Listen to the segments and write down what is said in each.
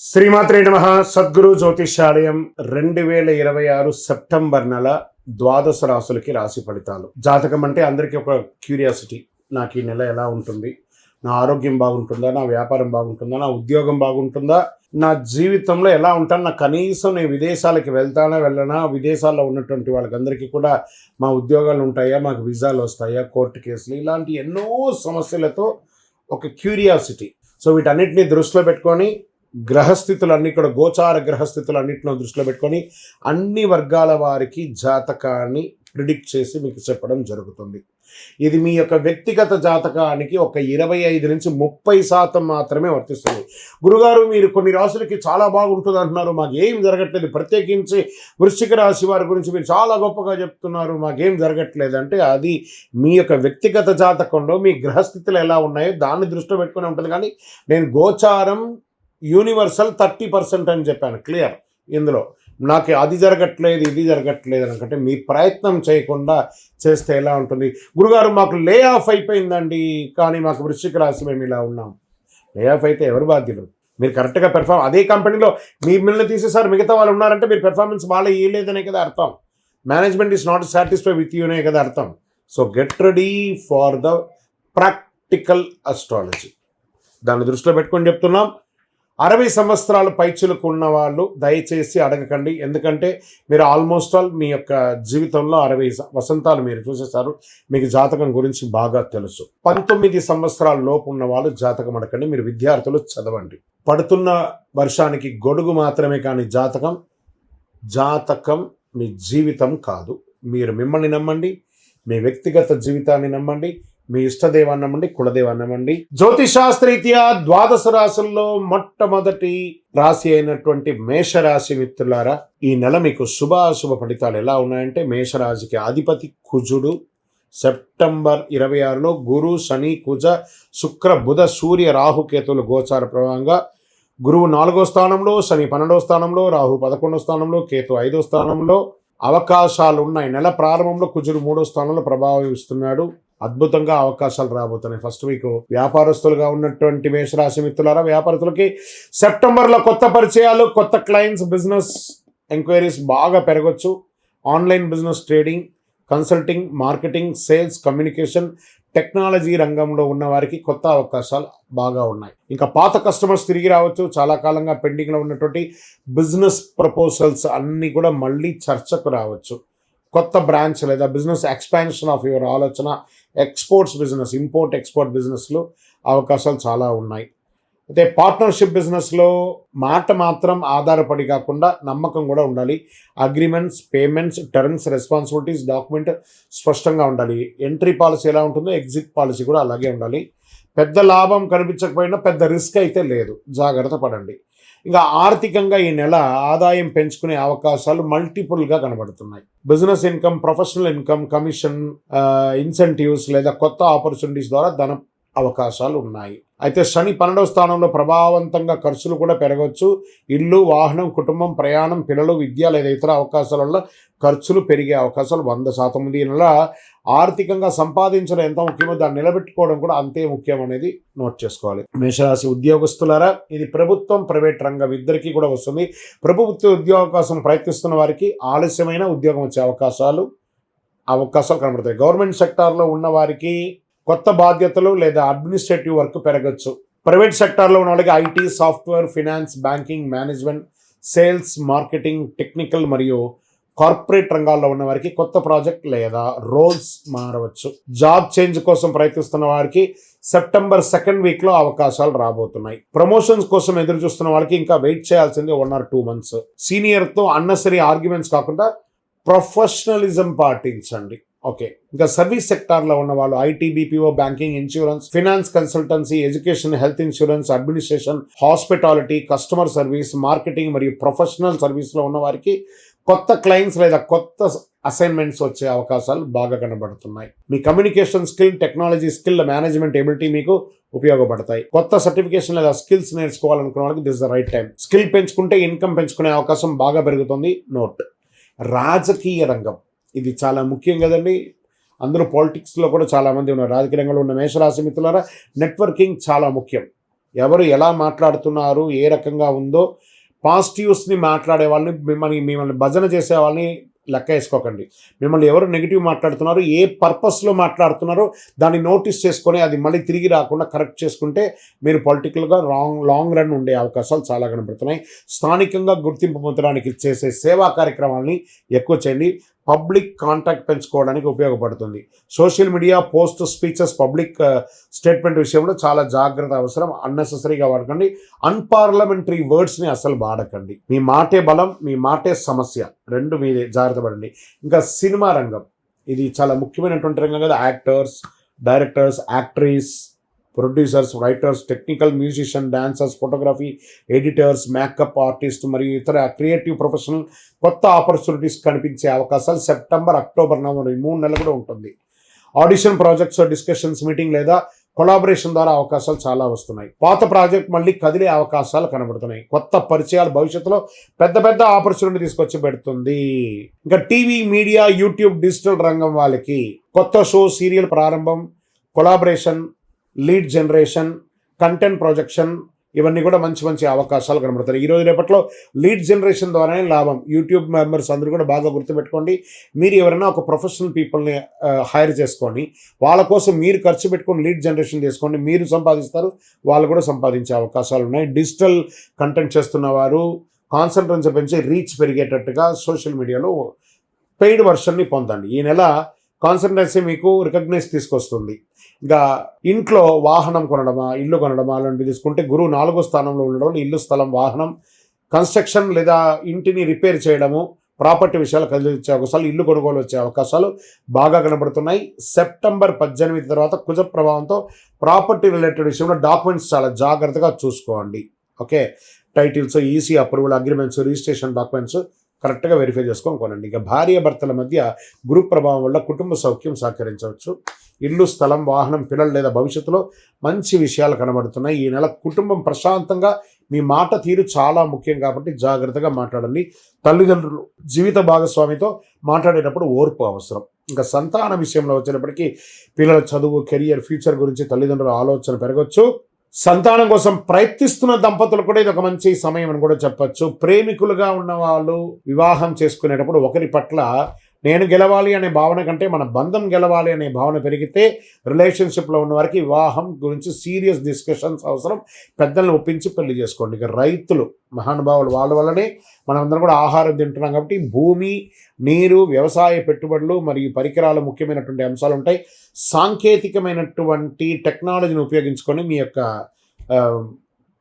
శ్రీమాత్రే నమః. సద్గురు జ్యోతిష్యాలయం 2026 సెప్టెంబర్ నెల ద్వాదశ రాశులకి రాశి ఫలితాలు. జాతకం అంటే అందరికీ ఒక క్యూరియాసిటీ. నాకు ఈ నెల ఎలా ఉంటుంది, నా ఆరోగ్యం బాగుంటుందా, నా వ్యాపారం బాగుంటుందా, నా ఉద్యోగం బాగుంటుందా, నా జీవితంలో ఎలా ఉంటాను, నా కనీసం నేను విదేశాలకి వెళ్తానా వెళ్ళనా, విదేశాల్లో ఉన్నటువంటి వాళ్ళకందరికీ కూడా మా ఉద్యోగాలు ఉంటాయా, మాకు వీసాలు వస్తాయా, కోర్టు కేసులు, ఇలాంటి ఎన్నో సమస్యలతో ఒక క్యూరియాసిటీ. సో వీటన్నిటిని దృష్టిలో పెట్టుకొని గ్రహస్థితులన్నీ కూడా గోచార గ్రహస్థితులన్నింటిలో దృష్టిలో పెట్టుకొని అన్ని వర్గాల వారికి జాతకాన్ని ప్రిడిక్ట్ చేసి మీకు చెప్పడం జరుగుతుంది. ఇది మీ యొక్క వ్యక్తిగత జాతకానికి ఒక 25 నుంచి 30% మాత్రమే వర్తిస్తుంది. గురుగారు, మీరు కొన్ని రాశులకి చాలా బాగుంటుంది అంటున్నారు, మాకేం జరగట్లేదు, ప్రత్యేకించి వృశ్చిక రాశి వారి గురించి మీరు చాలా గొప్పగా చెప్తున్నారు, మాకేం జరగట్లేదు అంటే అది మీ యొక్క వ్యక్తిగత జాతకంలో మీ గ్రహస్థితులు ఎలా ఉన్నాయో దాన్ని దృష్టిలో పెట్టుకుని ఉంటుంది. కానీ నేను గోచారం యూనివర్సల్ 30% అని చెప్పాను, క్లియర్. ఇందులో నాకు అది జరగట్లేదు ఇది జరగట్లేదు అనుకుంటే మీ ప్రయత్నం చేయకుండా చేస్తే ఎలా ఉంటుంది? గురుగారు, మాకు లే ఆఫ్ అయిపోయిందండి, కానీ మాకు వృశ్చిక రాశి మేము ఇలా ఉన్నాం. లే ఆఫ్ అయితే ఎవరు బాధ్యులు? మీరు కరెక్ట్గా అదే కంపెనీలో మిమ్మల్ని తీసేసారు, మిగతా వాళ్ళు ఉన్నారంటే మీరు పెర్ఫార్మెన్స్ బాగా ఇవ్వలేదనే కదా అర్థం. Management is not satisfy with యూనే కదా అర్థం. So get ready for the practical astrology. దాన్ని దృష్టిలో పెట్టుకొని చెప్తున్నాం. 60 సంవత్సరాల పైచులకు ఉన్న వాళ్ళు దయచేసి అడగకండి, ఎందుకంటే మీరు ఆల్మోస్ట్ ఆల్ మీ యొక్క జీవితంలో 60 వసంతాలు మీరు చూసేశారు, మీకు జాతకం గురించి బాగా తెలుసు. 19 సంవత్సరాల లోపు ఉన్న వాళ్ళు జాతకం అడగండి, మీరు విద్యార్థులు చదవండి. పడుతున్న వర్షానికి గొడుగు మాత్రమే, కానీ జాతకం మీ జీవితం కాదు. మీరు మిమ్మల్ని నమ్మండి, మీ వ్యక్తిగత జీవితాన్ని నమ్మండి, మీ ఇష్టదేవాన్ని నమ్మండి, కులదేవాన్ని నమ్మండి. జ్యోతిశాస్త్రరీత్యా ద్వాదశ రాశుల్లో మొట్టమొదటి రాశి అయినటువంటి మేషరాశి మిత్రులారా, ఈ నెల మీకు శుభాశుభ ఫలితాలు ఎలా ఉన్నాయంటే, మేషరాశికి అధిపతి కుజుడు. సెప్టెంబర్ 26లో గురు, శని, కుజ, శుక్ర, బుధ, సూర్య, రాహుకేతువులు గోచార ప్రభావంగా గురువు 4వ స్థానంలో, శని 12వ స్థానంలో, రాహు 11వ స్థానంలో, కేతు 5వ స్థానంలో అవకాశాలు ఉన్నాయి. నెల ప్రారంభంలో కుజుడు 3వ స్థానంలో ప్రభావం ఇస్తున్నాడు. అద్భుతంగా అవకాశాలు రాబోతున్నాయి. ఫస్ట్ వీక్ వ్యాపారస్తులుగా ఉన్నటువంటి మేషరాశి మిత్రులారా, వ్యాపారస్తులకి సెప్టెంబర్లో కొత్త పరిచయాలు, కొత్త క్లయింట్స్, బిజినెస్ ఎంక్వైరీస్ బాగా పెరగచ్చు. Online business, trading, consulting, marketing, sales, communication, technology రంగంలో ఉన్న వారికి కొత్త అవకాశాలు బాగా ఉన్నాయి. ఇంకా పాత కస్టమర్స్ తిరిగి రావచ్చు. చాలా కాలంగా పెండింగ్లో ఉన్నటువంటి బిజినెస్ ప్రపోజల్స్ అన్నీ కూడా మళ్ళీ చర్చకు రావచ్చు. కొత్త బ్రాంచ్ లేదా బిజినెస్ ఎక్స్పాన్షన్ ఆఫ్ యువర్ ఆలోచన, ఎక్స్పోర్ట్స్ బిజినెస్, ఇంపోర్ట్ ఎక్స్పోర్ట్ బిజినెస్లో అవకాశాలు చాలా ఉన్నాయి. అయితే పార్ట్నర్షిప్ బిజినెస్లో మాట మాత్రం ఆధారపడి కాకుండా నమ్మకం కూడా ఉండాలి. Agreements, payments, terms, responsibilities, document స్పష్టంగా ఉండాలి. ఎంట్రీ పాలసీ ఎలా ఉంటుందో ఎగ్జిట్ పాలసీ కూడా అలాగే ఉండాలి. పెద్ద లాభం కనిపించకపోయినా పెద్ద రిస్క్ అయితే లేదు, జాగ్రత్త పడండి. ఇంకా ఆర్థికంగా ఈ నెల ఆదాయం పెంచుకునే అవకాశాలు మల్టిపుల్గా కనబడుతున్నాయి. Business income, professional income, commission, incentives లేదా కొత్త ఆపర్చునిటీస్ ద్వారా ధన అవకాశాలు ఉన్నాయి. అయితే శని 12వ స్థానంలో ప్రభావవంతంగా ఖర్చులు కూడా పెరగవచ్చు. ఇల్లు, వాహనం, కుటుంబం, ప్రయాణం, పిల్లలు, విద్య లేదా ఇతర అవకాశాల వల్ల ఖర్చులు పెరిగే అవకాశాలు 100% ఉంది. ఈ నెల ఆర్థికంగా సంపాదించడం ఎంత ముఖ్యమో దాన్ని నిలబెట్టుకోవడం కూడా అంతే ముఖ్యం అనేది నోట్ చేసుకోవాలి. మేషరాశి ఉద్యోగస్తులారా, ఇది ప్రభుత్వం, ప్రైవేట్ రంగం ఇద్దరికీ కూడా వస్తుంది. ప్రభుత్వ ఉద్యోగం కోసం ప్రయత్నిస్తున్న వారికి ఆలస్యమైన ఉద్యోగం వచ్చే అవకాశాలు కనబడతాయి. గవర్నమెంట్ సెక్టార్లో ఉన్న వారికి కొత్త బాధ్యతలు లేదా అడ్మినిస్ట్రేటివ్ వర్క్ పెరగచ్చు. ప్రైవేట్ సెక్టార్లో ఉన్న వాళ్ళకి IT, software, finance, banking, management, sales, marketing, technical మరియు కార్పొరేట్ రంగాల్లో ఉన్న వారికి కొత్త ప్రాజెక్ట్ లేదా రోల్స్ మారవచ్చు. జాబ్ చేంజ్ కోసం ప్రయత్నిస్తున్న వారికి సెప్టెంబర్ 2nd వీక్లో అవకాశాలు రాబోతున్నాయి. ప్రమోషన్స్ కోసం ఎదురు చూస్తున్న వాళ్ళకి ఇంకా వెయిట్ చేయాల్సింది 1 or 2 months. సీనియర్తో అన్నెసరీ ఆర్గ్యుమెంట్స్ కాకుండా ప్రొఫెషనలిజం పాటించండి. ఓకే. ఇంకా సర్వీస్ సెక్టార్లో ఉన్న వాళ్ళు IT, BPO, banking, insurance, finance, consultancy, education, health insurance, administration, hospitality, customer service, marketing మరియు ప్రొఫెషనల్ సర్వీస్లో ఉన్న వారికి కొత్త క్లయింట్స్ లేదా కొత్త అసైన్మెంట్స్ వచ్చే అవకాశాలు బాగా కనబడుతున్నాయి. మీ communication skill, technology skill, management ability మీకు ఉపయోగపడతాయి. కొత్త సర్టిఫికేషన్ లేదా స్కిల్స్ నేర్చుకోవాలనుకున్న వాళ్ళకి this the right time. Skill పెంచుకుంటే ఇన్కమ్ పెంచుకునే అవకాశం బాగా పెరుగుతుంది. నోట్. రాజకీయ రంగం ఇది చాలా ముఖ్యం కదండి. అందులో పాలిటిక్స్లో కూడా చాలామంది ఉన్నారు. రాజకీయ రంగంలో ఉన్న మేషరాశి మిత్రులారా, నెట్వర్కింగ్ చాలా ముఖ్యం. ఎవరు ఎలా మాట్లాడుతున్నారు, ఏ రకంగా ఉందో, పాజిటివ్స్ని మాట్లాడే వాళ్ళని, మిమ్మల్ని భజన చేసే వాళ్ళని లెక్క వేసుకోకండి. మిమ్మల్ని ఎవరు నెగిటివ్ మాట్లాడుతున్నారు, ఏ పర్పస్లో మాట్లాడుతున్నారో దాన్ని నోటీస్ చేసుకొని అది మళ్ళీ తిరిగి రాకుండా కరెక్ట్ చేసుకుంటే మీరు పొలిటికల్గా లాంగ్ రన్ ఉండే అవకాశాలు చాలా కనబడుతున్నాయి. స్థానికంగా గుర్తింపు పొందడానికి చేసే సేవా కార్యక్రమాలని ఎక్కువ చేయండి. పబ్లిక్ కాంటాక్ట్ పెంచుకోవడానికి ఉపయోగపడుతుంది. Social media, post, speeches, public statement విషయంలో చాలా జాగ్రత్త అవసరం. అన్నెసెసరీగా వాడకండి. అన్పార్లమెంటరీ వర్డ్స్ని అసలు వాడకండి. మీ మాటే బలం, మీ మాటే సమస్య, రెండు మీదే జాగ్రత్త పడండి. ఇంకా సినిమా రంగం, ఇది చాలా ముఖ్యమైనటువంటి రంగం కదా. Actors, directors, actress, producers, writers, technical musician, dancers, photography, editors, makeup artist మరియు ఇతర క్రియేటివ్ ప్రొఫెషనల్ కొత్త ఆపర్చునిటీస్ కనిపించే అవకాశాలు సెప్టెంబర్, అక్టోబర్, నవంబర్ ఈ 3 నెలలు కూడా ఉంటుంది. ఆడిషన్ ప్రాజెక్ట్స్, డిస్కషన్స్, మీటింగ్ లేదా కొలాబరేషన్ ద్వారా అవకాశాలు చాలా వస్తున్నాయి. పాత ప్రాజెక్ట్ మళ్ళీ కదిలే అవకాశాలు కనబడుతున్నాయి. కొత్త పరిచయాలు భవిష్యత్తులో పెద్ద పెద్ద ఆపర్చునిటీ తీసుకొచ్చి పెడుతుంది. ఇంకా టీవీ, మీడియా, యూట్యూబ్, డిజిటల్ రంగం వాళ్ళకి కొత్త షో, సీరియల్ ప్రారంభం, collaboration, lead generation, content projection, ఇవన్నీ కూడా మంచి మంచి అవకాశాలు కనబడతాయి. ఈరోజు రేపట్లో లీడ్ జనరేషన్ ద్వారానే లాభం. యూట్యూబ్ మెంబర్స్ అందరూ కూడా బాగా గుర్తుపెట్టుకోండి. మీరు ఎవరైనా ఒక ప్రొఫెషనల్ పీపుల్ని హైర్ చేసుకొని వాళ్ళ కోసం మీరు ఖర్చు పెట్టుకొని లీడ్ జనరేషన్ చేసుకోండి. మీరు సంపాదిస్తారు, వాళ్ళు కూడా సంపాదించే అవకాశాలు ఉన్నాయి. డిజిటల్ కంటెంట్ చేస్తున్న వారు కాన్సంట్రేషన్ పెంచి రీచ్ పెరిగేటట్టుగా సోషల్ మీడియాలో పెయిడ్ వర్షన్ని పొందండి. ఈ నెల కాన్సంట్రేన్సీ మీకు రికగ్నైజ్ తీసుకొస్తుంది. ఇంకా ఇంట్లో వాహనం కొనడమా, ఇల్లు కొనడమా అలాంటివి తీసుకుంటే గురువు 4వ స్థానంలో ఉండడం వల్ల ఇల్లు, స్థలం, వాహనం, కన్స్ట్రక్షన్ లేదా ఇంటిని రిపేర్ చేయడము, ప్రాపర్టీ విషయాలు కదిలించే అవకాశాలు, ఇల్లు కొనుగోలు వచ్చే అవకాశాలు బాగా కనబడుతున్నాయి. సెప్టెంబర్ 18 తర్వాత కుజ ప్రభావంతో ప్రాపర్టీ రిలేటెడ్ విషయంలో డాక్యుమెంట్స్ చాలా జాగ్రత్తగా చూసుకోండి. Okay, titles, EC approval, agreements, registration documents కరెక్ట్గా వెరిఫై చేసుకొని కొనండి. ఇక భార్య భర్తల మధ్య గురు ప్రభావం వల్ల కుటుంబ సౌఖ్యం సహకరించవచ్చు. ఇల్లు, స్థలం, వాహనం, పిల్లలు లేదా భవిష్యత్తులో మంచి విషయాలు కనబడుతున్నాయి. ఈ నెల కుటుంబం ప్రశాంతంగా, మీ మాట తీరు చాలా ముఖ్యం కాబట్టి జాగ్రత్తగా మాట్లాడండి. తల్లిదండ్రులు, జీవిత భాగస్వామితో మాట్లాడేటప్పుడు ఓర్పు అవసరం. ఇంకా సంతాన విషయంలో వచ్చేటప్పటికీ పిల్లల చదువు, కెరియర్, ఫ్యూచర్ గురించి తల్లిదండ్రుల ఆలోచన పెరగచ్చు. సంతానం కోసం ప్రయత్నిస్తున్న దంపతులు కూడా ఇది ఒక మంచి సమయం అని కూడా చెప్పచ్చు. ప్రేమికులుగా ఉన్న వాళ్ళు వివాహం చేసుకునేటప్పుడు ఒకరి పట్ల నేను గెలవాలి అనే భావన కంటే మన బంధం గెలవాలి అనే భావన పెరిగితే రిలేషన్షిప్లో ఉన్న వారికి వివాహం గురించి సీరియస్ డిస్కషన్స్ అవసరం. పెద్దలను ఒప్పించి పెళ్లి చేసుకోండి. ఇక రైతులు మహానుభావులు, వాళ్ళ వల్లనే మనమందరం కూడా ఆహారం తింటున్నాం కాబట్టి భూమి, నీరు, వ్యవసాయ పెట్టుబడులు మరియు పరికరాలు ముఖ్యమైనటువంటి అంశాలు ఉంటాయి. సాంకేతికమైనటువంటి టెక్నాలజీని ఉపయోగించుకొని మీ యొక్క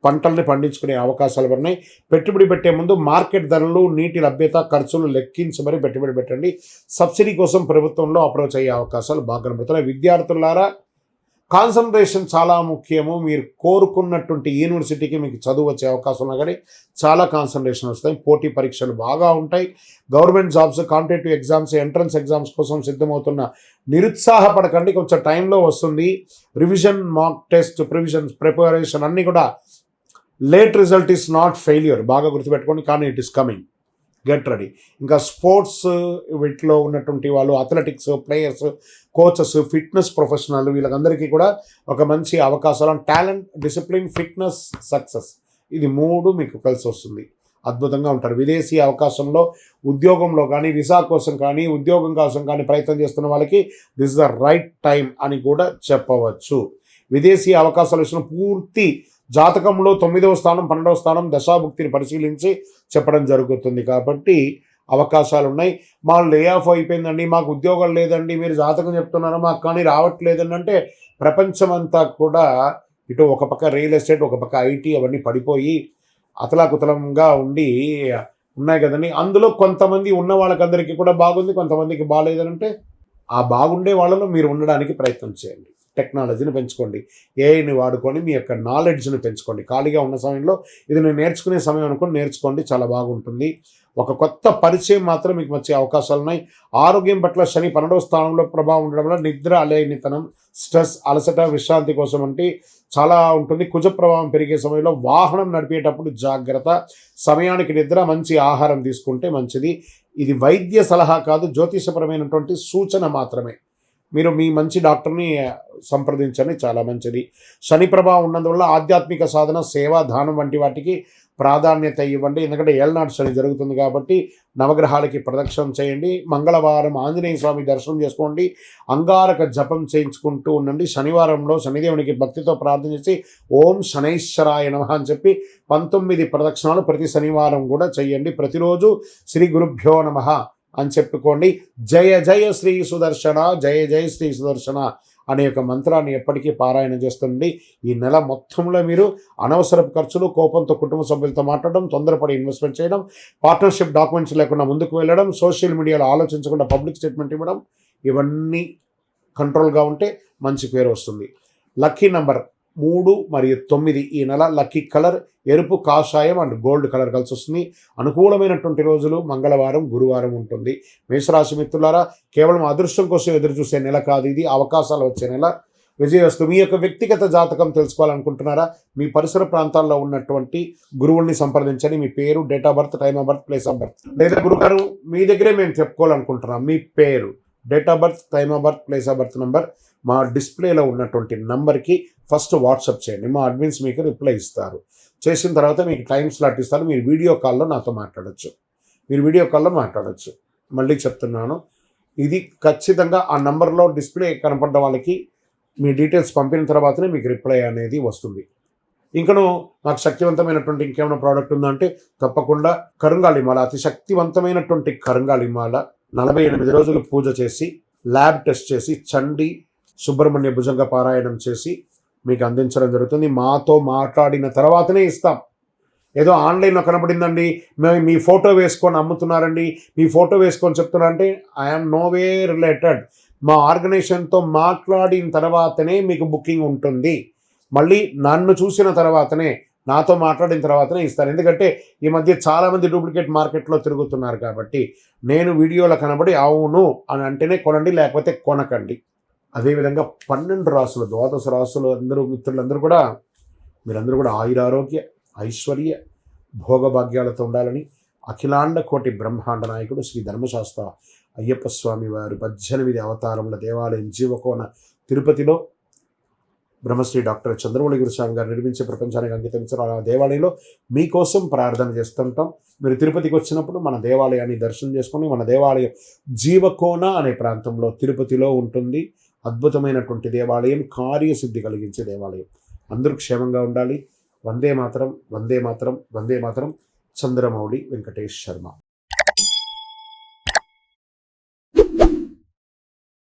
పంటల్ని పండించుకునే అవకాశాలు ఉన్నాయి. పెట్టుబడి పెట్టే ముందు మార్కెట్ ధరలు, నీటి లభ్యత, ఖర్చులు లెక్కించి మరీ పెట్టుబడి పెట్టండి. సబ్సిడీ కోసం ప్రభుత్వంలో అప్రోచ్ అయ్యే అవకాశాలు బాగా కనబడుతున్నాయి. విద్యార్థులారా, కాన్సన్ట్రేషన్ చాలా ముఖ్యము. మీరు కోరుకున్నటువంటి యూనివర్సిటీకి మీకు చదువు వచ్చే అవకాశం ఉన్నా కానీ చాలా కాన్సన్ట్రేషన్ వస్తాయి. పోటీ పరీక్షలు బాగా ఉంటాయి. Government jobs, competitive exams, entrance exams కోసం సిద్ధమవుతున్న నిరుత్సాహపడకండి. కొంచెం టైంలో వస్తుంది. రివిజన్, మాక్ టెస్ట్, ప్రిపరేషన్ అన్నీ కూడా late result is not failure, బాగా గుర్తుపెట్టుకోండి. కానీ it is coming, get ready. ఇంకా స్పోర్ట్స్ వీటిలో ఉన్నటువంటి వాళ్ళు, athletics players, coaches, fitness professional, వీళ్ళకందరికీ కూడా ఒక మంచి అవకాశాలు. టాలెంట్, డిసిప్లిన్, ఫిట్నెస్, సక్సెస్, ఇది 3 మీకు కలిసి వస్తుంది. అద్భుతంగా ఉంటారు. విదేశీ అవకాశంలో, ఉద్యోగంలో కానీ, వీసా కోసం కానీ, ఉద్యోగం కోసం కానీ ప్రయత్నం చేస్తున్న వాళ్ళకి this is the right time అని కూడా చెప్పవచ్చు. విదేశీ అవకాశాలు ఇచ్చిన పూర్తి జాతకంలో 9వ స్థానం, 12వ స్థానం దశాభుక్తిని పరిశీలించి చెప్పడం జరుగుతుంది కాబట్టి అవకాశాలు ఉన్నాయి. మా లే ఆఫ్ అయిపోయిందండి, మాకు ఉద్యోగం లేదండి, మీరు జాతకం చెప్తున్నారా, మాకు కానీ రావట్లేదండి అంటే ప్రపంచమంతా కూడా ఇటు ఒక పక్క రియల్ ఎస్టేట్, ఒక పక్క ఐటీ అవన్నీ పడిపోయి అతలాకుతలంగా ఉండి ఉన్నాయి కదండి. అందులో కొంతమంది ఉన్న వాళ్ళకందరికీ కూడా బాగుంది, కొంతమందికి బాగాలేదనంటే ఆ బాగుండే వాళ్ళలో మీరు ఉండడానికి ప్రయత్నం చేయండి. టెక్నాలజీని పెంచుకోండి. ఏఐని వాడుకొని మీ యొక్క నాలెడ్జ్ని పెంచుకోండి. ఖాళీగా ఉన్న సమయంలో ఇది నేను నేర్చుకునే సమయం అనుకొని నేర్చుకోండి, చాలా బాగుంటుంది. ఒక కొత్త పరిచయం మాత్రం మీకు వచ్చే అవకాశాలు ఉన్నాయి. ఆరోగ్యం పట్ల శని 12వ స్థానంలో ప్రభావం ఉండడం వల్ల నిద్ర, అలేనితనం, స్ట్రెస్, అలసట, విశ్రాంతి కోసం అంటే చాలా ఉంటుంది. కుజ ప్రభావం పెరిగే సమయంలో వాహనం నడిపేటప్పుడు జాగ్రత్త. సమయానికి నిద్ర, మంచి ఆహారం తీసుకుంటే మంచిది. ఇది వైద్య సలహా కాదు, జ్యోతిషపరమైనటువంటి సూచన మాత్రమే. మీరు మీ మంచి డాక్టర్ని సంప్రదించండి, చాలా మంచిది. శని ప్రభావం ఉన్నందువల్ల ఆధ్యాత్మిక సాధన, సేవ, దానం వంటి వాటికి ప్రాధాన్యత ఇవ్వండి. ఎందుకంటే ఏళ్ళనాడు శని జరుగుతుంది కాబట్టి నవగ్రహాలకి ప్రదక్షిణం చేయండి. మంగళవారం ఆంజనేయ స్వామి దర్శనం చేసుకోండి. అంగారక జపం చేయించుకుంటూ ఉండండి. శనివారంలో శనిదేవునికి భక్తితో ప్రార్థన చేసి ఓం శనైశ్వరాయ నమః అని చెప్పి 19 ప్రదక్షిణాలు ప్రతి శనివారం కూడా చేయండి. ప్రతిరోజు శ్రీ గురుభ్యో నమః అని చెప్పుకోండి. జయ జయ శ్రీ సుదర్శన, జయ జయ శ్రీ సుదర్శన అనే ఒక మంత్రాన్ని ఎప్పటికీ పారాయణ చేస్తుంది. ఈ నెల మొత్తంలో మీరు అనవసరపు ఖర్చులు, కోపంతో కుటుంబ సభ్యులతో మాట్లాడడం, తొందరపడి ఇన్వెస్ట్మెంట్ చేయడం, పార్ట్నర్షిప్ డాక్యుమెంట్స్ లేకుండా ముందుకు వెళ్ళడం, సోషల్ మీడియాలో ఆలోచించకుండా పబ్లిక్ స్టేట్మెంట్ ఇవ్వడం, ఇవన్నీ కంట్రోల్గా ఉంటే మంచి పేరు వస్తుంది. లక్కీ నంబర్ 3 మరియు 9 ఈ నెల. లక్కీ కలర్ ఎరుపు, కాషాయం అండ్ గోల్డ్ కలర్ కలిసి వస్తుంది. అనుకూలమైనటువంటి రోజులు మంగళవారం, గురువారం ఉంటుంది. మేషరాశి మిత్రులారా, కేవలం అదృష్టం కోసం ఎదురు చూసే నెల కాదు ఇది, అవకాశాలు వచ్చే నెల. విజయవస్తు. మీ యొక్క వ్యక్తిగత జాతకం తెలుసుకోవాలనుకుంటున్నారా? మీ పరిసర ప్రాంతాల్లో ఉన్నటువంటి గురువుల్ని సంప్రదించండి. మీ పేరు, date of birth, time of birth, place of birth, లేదా గురుగారు మీ దగ్గరే మేము చెప్పుకోవాలనుకుంటున్నాం, మీ పేరు, date of birth, time of birth, place of birth number మా డిస్ప్లేలో ఉన్నటువంటి నంబర్కి ఫస్ట్ వాట్సాప్ చేయండి. మా అడ్మిన్స్ మీకు రిప్లై ఇస్తారు. చేసిన తర్వాత మీకు టైం స్లాట్ ఇస్తారు. మీరు వీడియో కాల్లో నాతో మాట్లాడచ్చు. మళ్ళీ చెప్తున్నాను, ఇది ఖచ్చితంగా ఆ నంబర్లో డిస్ప్లే కనపడ్డ వాళ్ళకి మీ డీటెయిల్స్ పంపిన తర్వాతనే మీకు రిప్లై అనేది వస్తుంది. ఇంకను నాకు శక్తివంతమైనటువంటి ఇంకేమైనా ప్రోడక్ట్ ఉందంటే తప్పకుండా కరుంగాళిమాల, అతి శక్తివంతమైనటువంటి కరుంగాళిమాల 48 రోజులు పూజ చేసి, ల్యాబ్ టెస్ట్ చేసి, చండి సుబ్రహ్మణ్య భుజంగ పారాయణం చేసి మీకు అందించడం జరుగుతుంది. మాతో మాట్లాడిన తర్వాతనే ఇస్తాం. ఏదో ఆన్లైన్లో కనపడిందండి, మేము మీ ఫోటో వేసుకొని అమ్ముతున్నారండి, మీ ఫోటో వేసుకొని చెప్తున్నారంటే ఐఎమ్ నో వే రిలేటెడ్. మా ఆర్గనైజేషన్తో మాట్లాడిన తర్వాతనే మీకు బుకింగ్ ఉంటుంది. మళ్ళీ నన్ను చూసిన తర్వాతనే, నాతో మాట్లాడిన తర్వాతనే ఇస్తాను. ఎందుకంటే ఈ మధ్య చాలామంది డూప్లికేట్ మార్కెట్లో తిరుగుతున్నారు కాబట్టి నేను వీడియోలో కనబడి అవును అని అంటేనే కొనండి, లేకపోతే కొనకండి. అదేవిధంగా 12 రాసులు, ద్వాదశ రాసులు అందరూ మిత్రులందరూ కూడా మీరందరూ కూడా ఆయురారోగ్య, ఐశ్వర్య, భోగభాగ్యాలతో ఉండాలని అఖిలాండ కోటి బ్రహ్మాండ నాయకుడు శ్రీ ధర్మశాస్త్ర అయ్యప్ప స్వామి వారు 18 అవతారముల దేవాలయం జీవకోన తిరుపతిలో బ్రహ్మశ్రీ డాక్టర్ చంద్రమౌళి గురుస్వామి గారు నిర్మించే ప్రపంచానికి అంకితం ఇచ్చారు. ఆ దేవాలయంలో మీకోసం ప్రార్థన చేస్తుంటాం. మీరు తిరుపతికి వచ్చినప్పుడు మన దేవాలయాన్ని దర్శనం చేసుకొని, మన దేవాలయం జీవకోన అనే ప్రాంతంలో తిరుపతిలో ఉంటుంది. అద్భుతమైనటువంటి దేవాలయం, కార్యసిద్ధి కలిగించే దేవాలయం. అందరూ క్షేమంగా ఉండాలి. వందే మాతరం, వందే మాతరం, వందే మాతరం. చంద్రమౌళి వెంకటేష్ శర్మ.